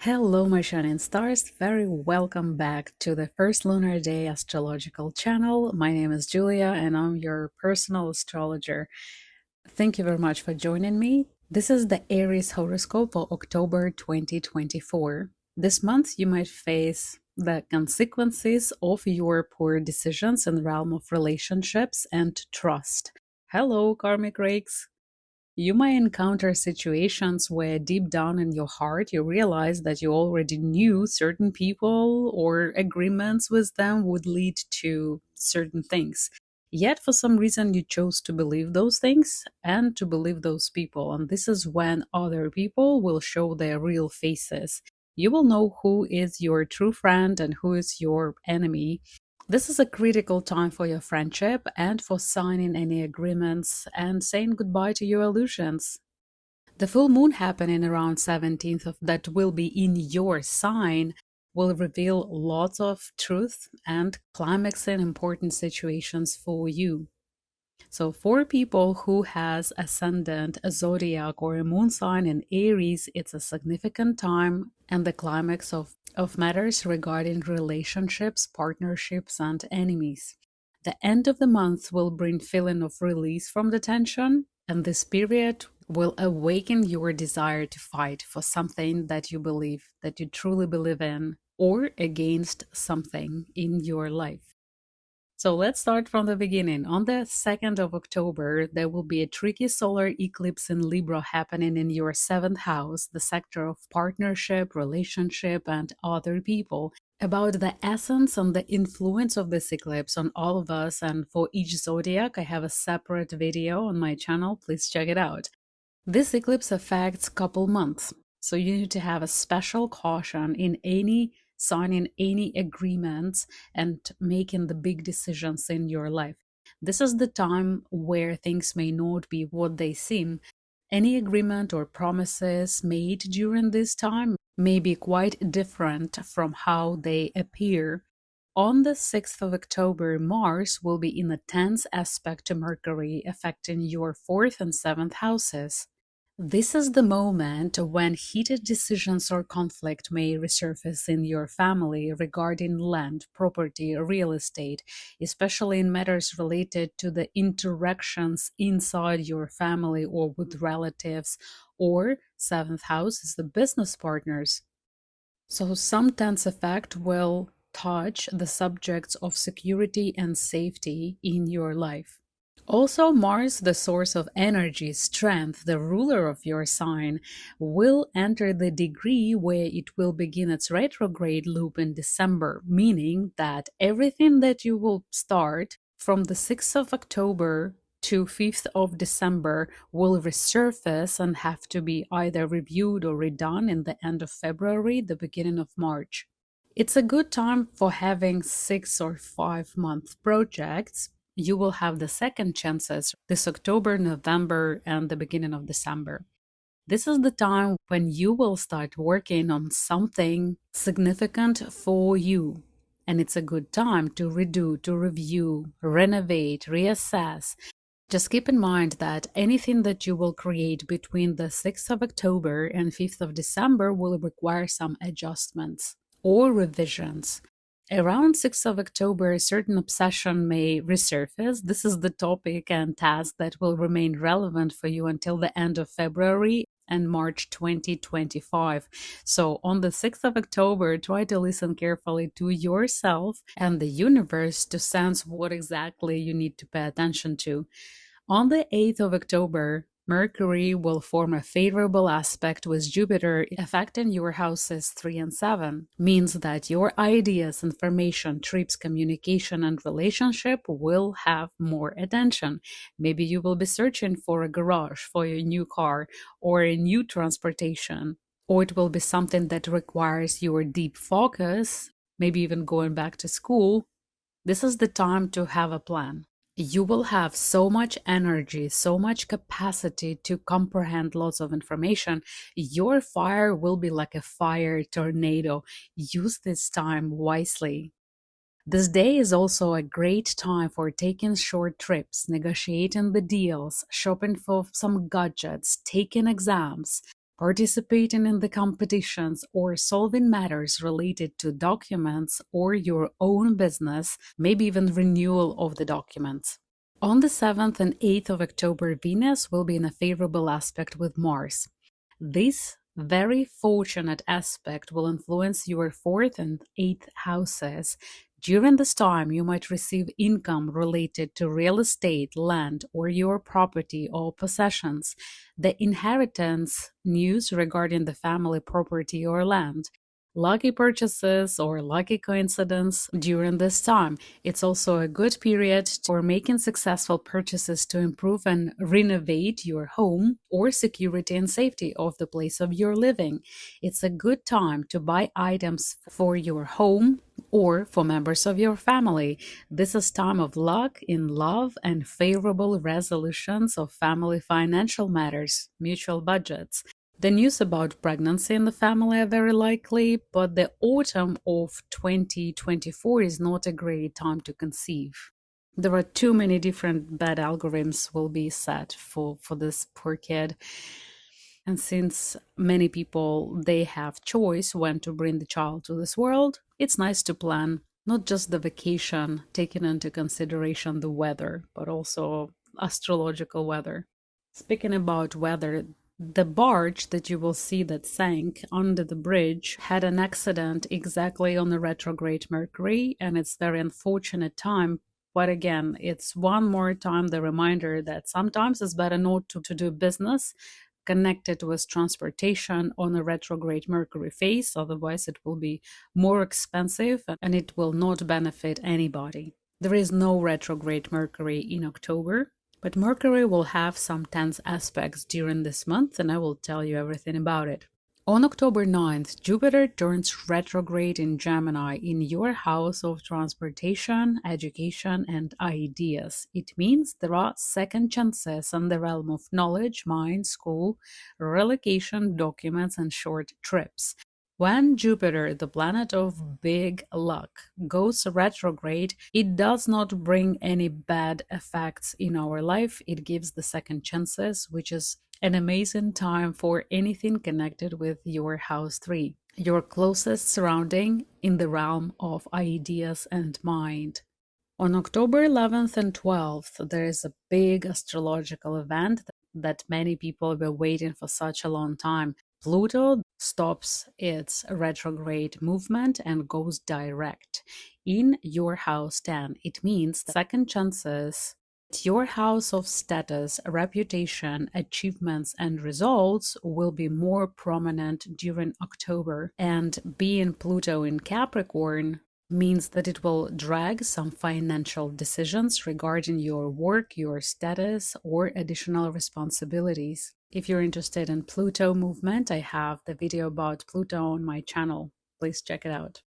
Hello, my shining stars. Very welcome back to the first lunar day astrological channel. My name is Julia and I'm your personal astrologer. Thank you very much for joining me. This is the Aries horoscope for October 2024. This month, you might face the consequences of your poor decisions in the realm of relationships and trust. Hello, karmic rakes. You might encounter situations where deep down in your heart you realize that you already knew certain people or agreements with them would lead to certain things. Yet, for some reason, you chose to believe those things and to believe those people. And this is when other people will show their real faces. You will know who is your true friend and who is your enemy. This is a critical time for your friendship and for signing any agreements and saying goodbye to your illusions. The full moon happening around 17th of that will be in your sign will reveal lots of truth and climaxing important situations for you. So for people who has ascendant, a zodiac, or a moon sign in Aries, it's a significant time and the climax of matters regarding relationships, partnerships, and enemies. The end of the month will bring feeling of release from the tension, and this period will awaken your desire to fight for something that you believe, that you truly believe in, or against something in your life. So let's start from the beginning. On the 2nd of October, there will be a tricky solar eclipse in Libra happening in your seventh house, the sector of partnership, relationship, and other people. About the essence and the influence of this eclipse on all of us and for each zodiac, I have a separate video on my channel. Please check it out. This eclipse affects couple months, so you need to have a special caution in signing any agreements and making the big decisions in your life. This is the time where things may not be what they seem. Any agreement or promises made during this time may be quite different from how they appear. On the 6th of October, Mars will be in a tense aspect to Mercury, affecting your 4th and 7th houses. This is the moment when heated decisions or conflict may resurface in your family regarding land, property, real estate, especially in matters related to the interactions inside your family or with relatives, or seventh house is the business partners. So some tense effect will touch the subjects of security and safety in your life. Also, Mars, the source of energy, strength, the ruler of your sign, will enter the degree where it will begin its retrograde loop in December, meaning that everything that you will start from the 6th of October to 5th of December will resurface and have to be either reviewed or redone in the end of February, the beginning of March. It's a good time for having 6 or 5 month projects. You will have the second chances this October, November, and the beginning of December. This is the time when you will start working on something significant for you. And it's a good time to redo, to review, renovate, reassess. Just keep in mind that anything that you will create between the 6th of October and 5th of December will require some adjustments or revisions. Around 6th of October, a certain obsession may resurface. This is the topic and task that will remain relevant for you until the end of February and March 2025. So on the 6th of October, try to listen carefully to yourself and the universe to sense what exactly you need to pay attention to. On the 8th of October, Mercury will form a favorable aspect with Jupiter affecting your houses 3 and 7. Means that your ideas, information, trips, communication, and relationship will have more attention. Maybe you will be searching for a garage for your new car or a new transportation, or it will be something that requires your deep focus, maybe even going back to school. This is the time to have a plan. You will have so much energy, so much capacity to comprehend lots of information. Your fire will be like a fire tornado. Use this time wisely. This day is also a great time for taking short trips, negotiating the deals, shopping for some gadgets, taking exams, participating in the competitions, or solving matters related to documents or your own business, maybe even renewal of the documents. On the 7th and 8th of October, Venus will be in a favorable aspect with Mars. This very fortunate aspect will influence your 4th and 8th houses. During this time, you might receive income related to real estate, land, or your property or possessions, the inheritance news regarding the family property or land, lucky purchases or lucky coincidence during this time. It's also a good period for making successful purchases to improve and renovate your home or security and safety of the place of your living. It's a good time to buy items for your home or for members of your family. This is time of luck in love and favorable resolutions of family financial matters, mutual budgets. The news about pregnancy in the family are very likely, but the autumn of 2024 is not a great time to conceive. There are too many different bad algorithms will be set for this poor kid. And since many people, they have choice when to bring the child to this world, it's nice to plan not just the vacation, taking into consideration the weather, but also astrological weather. Speaking about weather, the barge that you will see that sank under the bridge had an accident exactly on the retrograde Mercury, and it's very unfortunate time. But again, it's one more time the reminder that sometimes it's better not to do business connected with transportation on a retrograde Mercury phase, otherwise it will be more expensive and it will not benefit anybody. There is no retrograde Mercury in October, but Mercury will have some tense aspects during this month, and I will tell you everything about it. On October 9th, Jupiter turns retrograde in Gemini in your house of transportation, education, and ideas. It means there are second chances in the realm of knowledge, mind, school, relocation, documents, and short trips. When Jupiter, the planet of big luck, goes retrograde, it does not bring any bad effects in our life. It gives the second chances, which is an amazing time for anything connected with your house 3, your closest surrounding in the realm of ideas and mind. On October 11th and 12th, there is a big astrological event that many people were waiting for such a long time. Pluto stops its retrograde movement and goes direct in your house 10. It means second chances. Your house of status, reputation, achievements, and results will be more prominent during October. And being Pluto in Capricorn means that it will drag some financial decisions regarding your work, your status, or additional responsibilities. If you're interested in Pluto movement, I have the video about Pluto on my channel. Please check it out.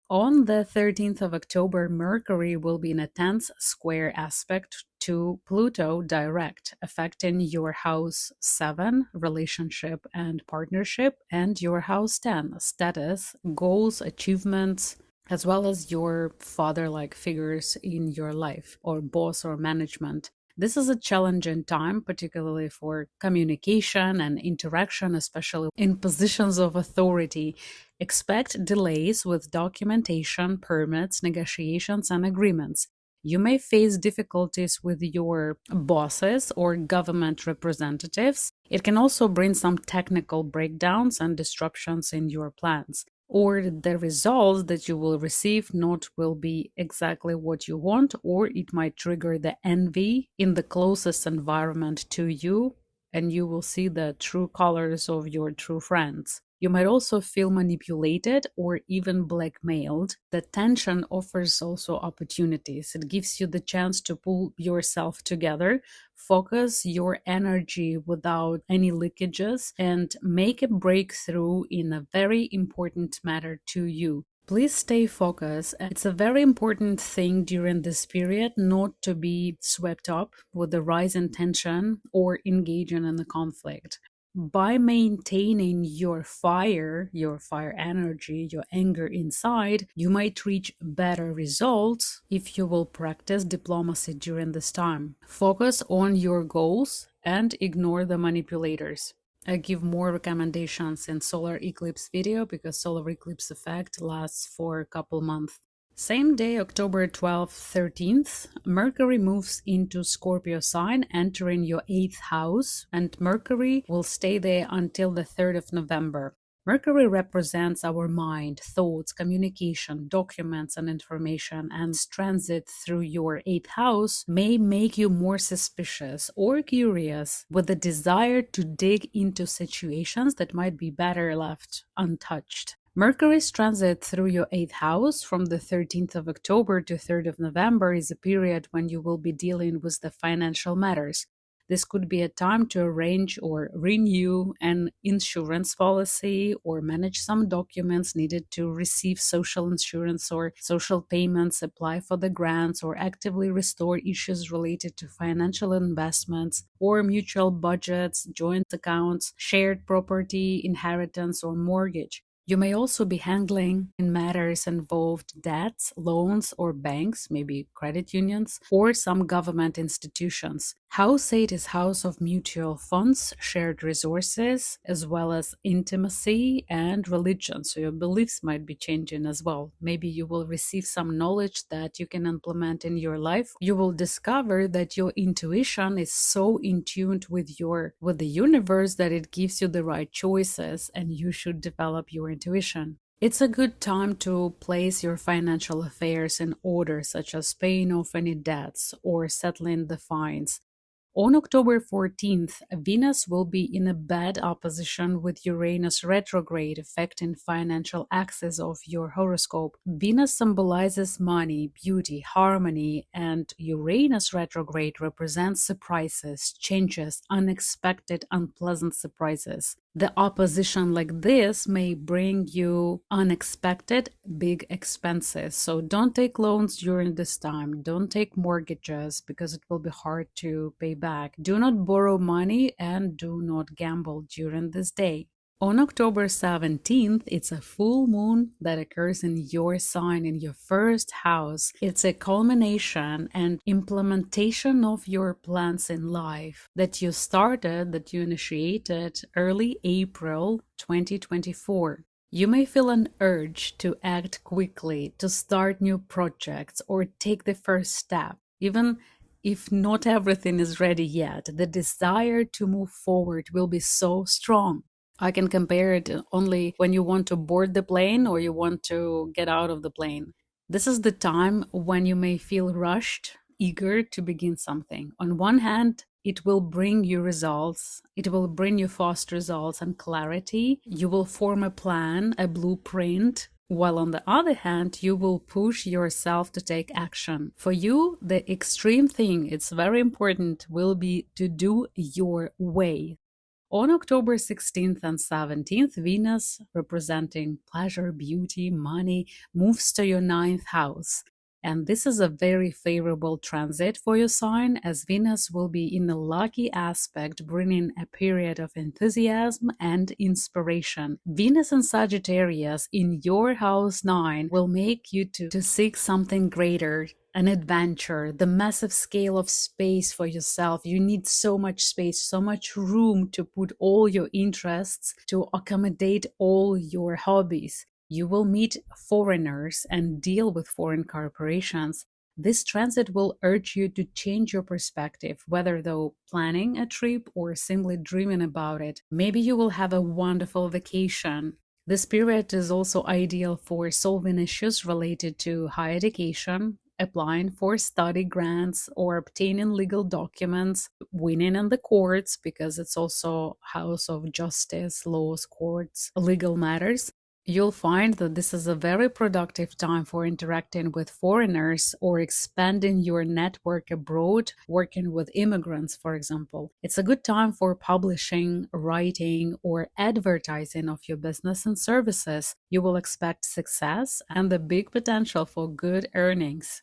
On the 13th of October, Mercury will be in a tense square aspect to Pluto direct, affecting your house 7, relationship and partnership, and your house 10, status, goals, achievements, as well as your father-like figures in your life, or boss or management. This is a challenging time, particularly for communication and interaction, especially in positions of authority. Expect delays with documentation, permits, negotiations, and agreements. You may face difficulties with your bosses or government representatives. It can also bring some technical breakdowns and disruptions in your plans. Or the results that you will receive not will be exactly what you want, or it might trigger the envy in the closest environment to you, and you will see the true colors of your true friends. You might also feel manipulated or even blackmailed. The tension offers also opportunities. It gives you the chance to pull yourself together, focus your energy without any leakages, and make a breakthrough in a very important matter to you. Please stay focused. It's a very important thing during this period not to be swept up with the rise in tension or engaging in the conflict. By maintaining your fire energy, your anger inside, you might reach better results if you will practice diplomacy during this time. Focus on your goals and ignore the manipulators. I give more recommendations in solar eclipse video because solar eclipse effect lasts for a couple months. Same day, October 12th, 13th, Mercury moves into Scorpio sign, entering your 8th house, and Mercury will stay there until the 3rd of November. Mercury represents our mind, thoughts, communication, documents, and information, and transit through your 8th house may make you more suspicious or curious with the desire to dig into situations that might be better left untouched. Mercury's transit through your 8th house from the 13th of October to 3rd of November is a period when you will be dealing with the financial matters. This could be a time to arrange or renew an insurance policy or manage some documents needed to receive social insurance or social payments, apply for the grants, or actively restore issues related to financial investments or mutual budgets, joint accounts, shared property, inheritance, or mortgage. You may also be handling in matters involved debts, loans, or banks, maybe credit unions, or some government institutions. House 8 is house of mutual funds, shared resources, as well as intimacy and religion. So your beliefs might be changing as well. Maybe you will receive some knowledge that you can implement in your life. You will discover that your intuition is so in tune with the universe that it gives you the right choices, and you should develop your intuition. It's a good time to place your financial affairs in order, such as paying off any debts or settling the fines. On October 14th, Venus will be in a bad opposition with Uranus retrograde, affecting financial axis of your horoscope. Venus symbolizes money, beauty, harmony, and Uranus retrograde represents surprises, changes, unexpected, unpleasant surprises. The opposition like this may bring you unexpected big expenses. So don't take loans during this time. Don't take mortgages because it will be hard to pay back. Do not borrow money and do not gamble during this day. On October 17th, it's a full moon that occurs in your sign, in your first house. It's a culmination and implementation of your plans in life that you started, that you initiated early April 2024. You may feel an urge to act quickly, to start new projects, or take the first step. Even if not everything is ready yet, the desire to move forward will be so strong. I can compare it only when you want to board the plane or you want to get out of the plane. This is the time when you may feel rushed, eager to begin something. On one hand, it will bring you results. It will bring you fast results and clarity. You will form a plan, a blueprint, while on the other hand, you will push yourself to take action. For you, the extreme thing, it's very important, will be to do your way. On October 16th and 17th, Venus, representing pleasure, beauty, money, moves to your 9th house. And this is a very favorable transit for your sign, as Venus will be in a lucky aspect, bringing a period of enthusiasm and inspiration. Venus in Sagittarius in your house 9 will make you to seek something greater, an adventure, the massive scale of space for yourself. You need so much space, so much room to put all your interests, to accommodate all your hobbies. You will meet foreigners and deal with foreign corporations. This transit will urge you to change your perspective, whether though planning a trip or simply dreaming about it. Maybe you will have a wonderful vacation. This period is also ideal for solving issues related to higher education, applying for study grants, or obtaining legal documents, winning in the courts, because it's also house of justice, laws, courts, legal matters. You'll find that this is a very productive time for interacting with foreigners or expanding your network abroad, working with immigrants, for example. It's a good time for publishing, writing, or advertising of your business and services. You will expect success and the big potential for good earnings.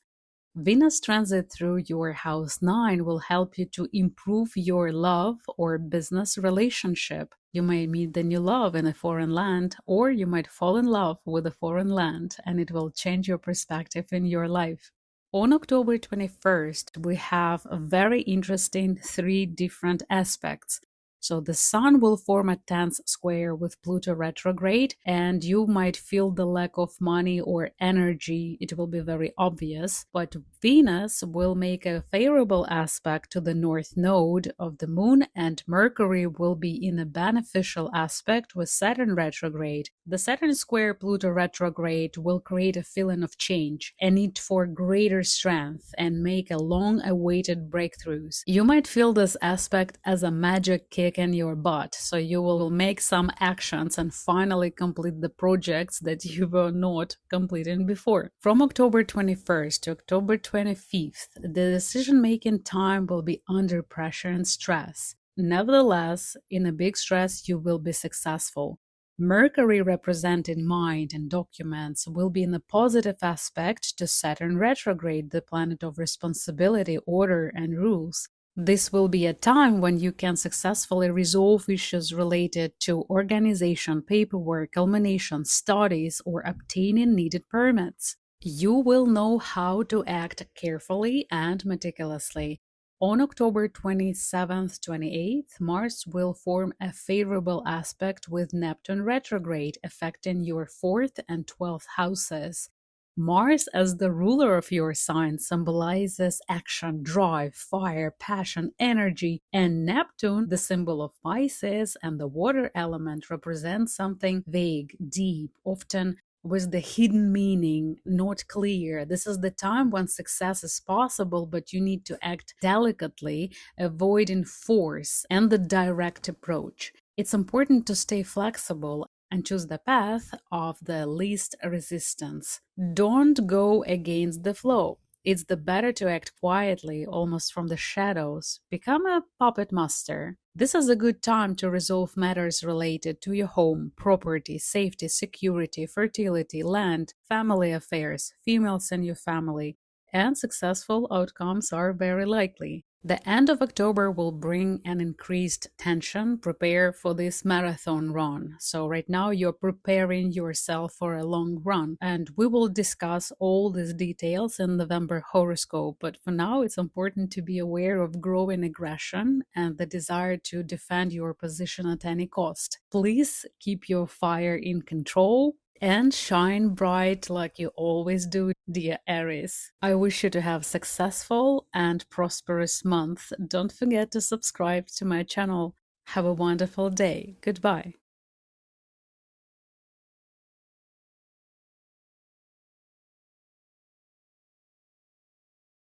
Venus transit through your house 9 will help you to improve your love or business relationship. You may meet the new love in a foreign land, or you might fall in love with a foreign land, and it will change your perspective in your life. On October 21st, we have a very interesting 3 different aspects. So the sun will form a tense square with Pluto retrograde, and you might feel the lack of money or energy. It will be very obvious. But Venus will make a favorable aspect to the north node of the moon, and Mercury will be in a beneficial aspect with Saturn retrograde. The Saturn square Pluto retrograde will create a feeling of change, a need for greater strength, and make a long-awaited breakthroughs. You might feel this aspect as a magic kick in your butt, so you will make some actions and finally complete the projects that you were not completing before. From October 21st to October 25th, the decision-making time will be under pressure and stress. Nevertheless, in a big stress, you will be successful. Mercury, representing mind and documents, will be in a positive aspect to Saturn retrograde, the planet of responsibility, order, and rules. This will be a time when you can successfully resolve issues related to organization, paperwork, culmination, studies, or obtaining needed permits. You will know how to act carefully and meticulously. On October 27th, 28th, Mars will form a favorable aspect with Neptune retrograde, affecting your 4th and 12th houses. Mars, as the ruler of your sign, symbolizes action, drive, fire, passion, energy, and Neptune, the symbol of Pisces and the water element, represents something vague, deep, often with the hidden meaning not clear. This is the time when success is possible, but you need to act delicately, avoiding force and the direct approach. It's important to stay flexible and choose the path of the least resistance. Don't go against the flow. It's the better to act quietly, almost from the shadows. Become a puppet master. This is a good time to resolve matters related to your home, property, safety, security, fertility, land, family affairs, females in your family, and successful outcomes are very likely. The end of October will bring an increased tension. Prepare for this marathon run. So right now you're preparing yourself for a long run, and we will discuss all these details in November horoscope. But for now, it's important to be aware of growing aggression and the desire to defend your position at any cost. Please keep your fire in control and shine bright like you always do, dear Aries. I wish you to have a successful and prosperous month. Don't forget to subscribe to my channel. Have a wonderful day. Goodbye.